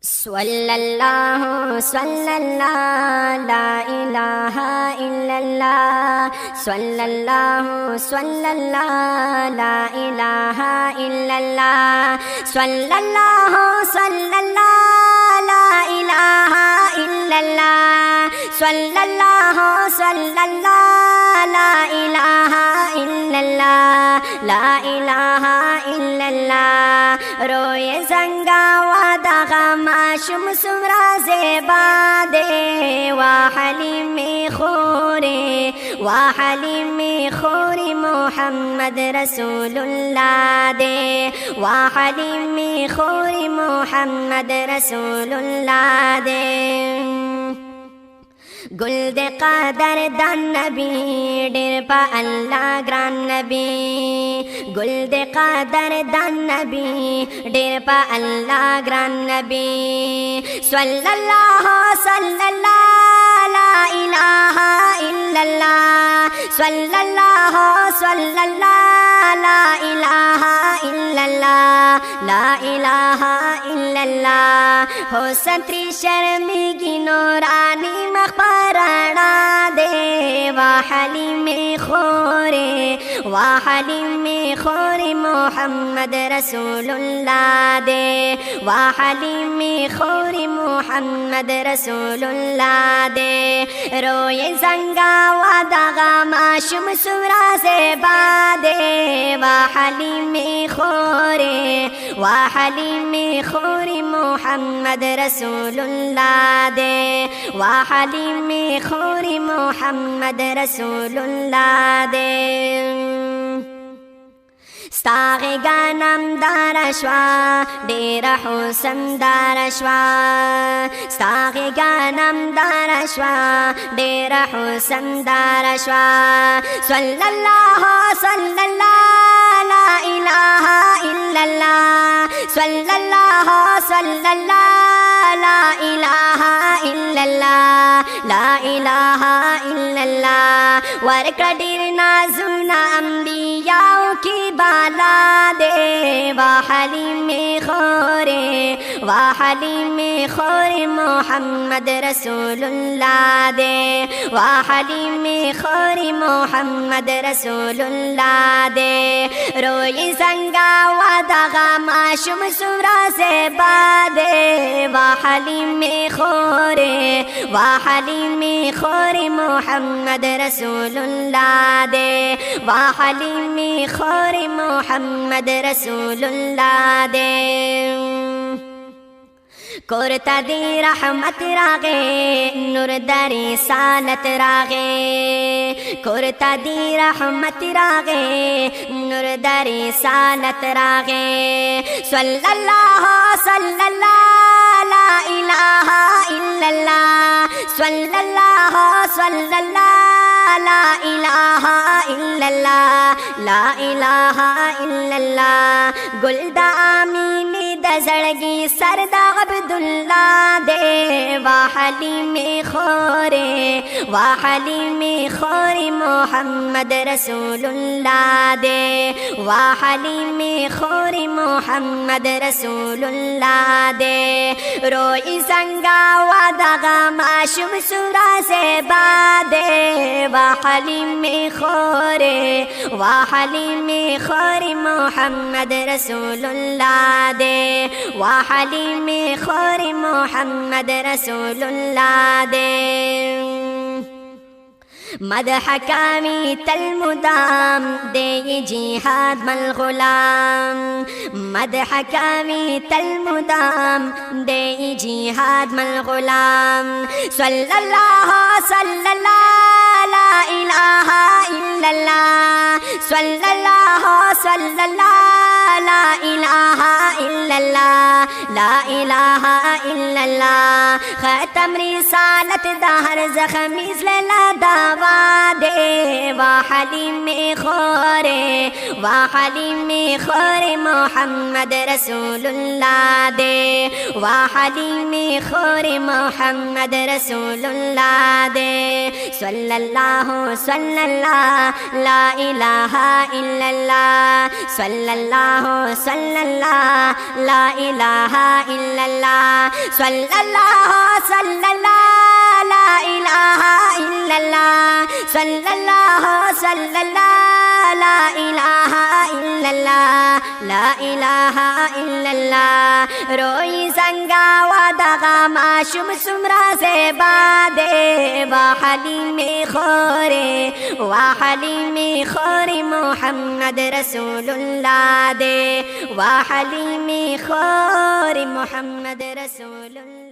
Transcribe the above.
सल्लल्लाहु सल्लल्लाहु ला इलाहा इल्लल्लाह सल्लल्लाहु सल्लल्लाहु ला इलाहा इल्लल्लाह सल्लल्लाहु सल्लल्लाहु ला इलाहा इल्लल्लाह सल्लल्लाहु सल्लल्लाहु ला इलाहा इल्लल्लाह ला इलाहा इल्लल्लाह रोए जंगावा दागा माशुम सुमरा ज़ेबा दे वाहलीम खोरे मोहम्मद रसूलुल्लाह दे वाहलीम खोरे मोहम्मद रसूलुल्लाह दे गुल्द क़दर दान नबी डेर पा अल्लाह ग्रान नबी गुल्द क़दर दान नबी डेर पा अल्लाह ग्रान नबी सल्लल्लाहु सल्लल्लाहु ला इलाहा इल्लल्लाह सल्लल्लाहु सल्लल्लाहु ला इलाहा इल्लल्लाह ला इलाहा इल्लल्लाह हो संतरी शर्मिगी नूरानी मखबराना दे वाहलीम खोरे मोहम्मद रसूलुल्लाह दे वाहलीम खोरे मोहम्मद रसूलुल्लाह दे रोए जंगावा दागा माशुम सुरा से बादे वाहलीम खोरे मोहम्मद रसूलुल्लाह दे वाहलीम खोरे मोहम्मद रसूलुल्लाह दे स्तागे गानम दारश्वा डेरा हुसन दारश्वा स्तागे गानम दारश्वा डेरा हुसन दारश्वा सल्लल्लाहु सल्लल्लाहु ला इलाहा इल्लल्लाह सल्लल्लाहु सल्लल्लाहु ला इलाहा इल्लल्लाह ला इलाहा इल्लल्लाह वर कदीर नाजुना अंबियाओं की बाला दे वाहलीम खोरे मोहम्मद रसूलुल्लाह दे वाहलीम खोरे मोहम्मद रसूलुल्लाह दे रोए जंगावा दागा माशुम सुरा से बादे वाहलीम खोरे मोहम्मद रसूलुल्लाह दे वाहलीम खोरे मोहम्मद रसूलुल्लाह दे कुर्ता दी रहमत रागे नूर दरी सालत रागे कुर्ता दी रहमत रागे नूर दरी सालत रागे सल्लल्लाहु सल्लल्लाहु ला इलाहा इल्लल्लाह सल्लल्लाहु सल्लल्लाहु ला इलाहा इल्लल्लाह ला इलाहा इल्लल्लाह गुलदा आमीनी दजड़गी सरदा अब्दुल्लाह दे वाहलीम खोरे मोहम्मद रसूलुल्लाह दे वाहलीम खोरे मोहम्मद रसूलुल्लाह दे रोई संगावा दागा माशुम सुरा से बादे वाहलीम खोरे मोहम्मद रसूलुल्लाह दे वाहलीम खोरे मोहम्मद रसूलुल्लाह दे मदह कामी तलमुदाम दे जिहाद मल गुलाम मदह कामी तलमुदाम दे जिहाद मल गुलाम सल्लल्लाहु सल्लल्लाहु ला इलाहा इल्लल्लाह सल्लल्लाहु सल्लल्लाहु ला इलाहा इल्लल्लाह ला इलाहा इल्लल्लाह खत्म रिसालत दाहर जख्मीज लला दावा दे वाहलीम खोरे मोहम्मद रसूलुल्लाह दे वाहलीम खोरे मोहम्मद रसूलुल्लाह दे सल्लल्लाहु सल्लल्लाहु ला इलाहा इल्लल्लाह सल्लल्लाहु सल्लल्लाहु ला इलाहा इल्लल्लाह सल्लल्लाहु सल्लल्लाहु ला इलाहा इल्लल्लाह सल्लल्लाहु सल्लल्लाहु ला इलाहा इल्लल्लाह ला इलाहा इल्लल्लाह रोई संगा वादगा माशुम सुमरा से बादे वाहली में खोरे वाहली में खोरे मोहम्मद रसूलुल्लाह दे वाहली में खोरे मोहम्मद रसूलुल्लाह।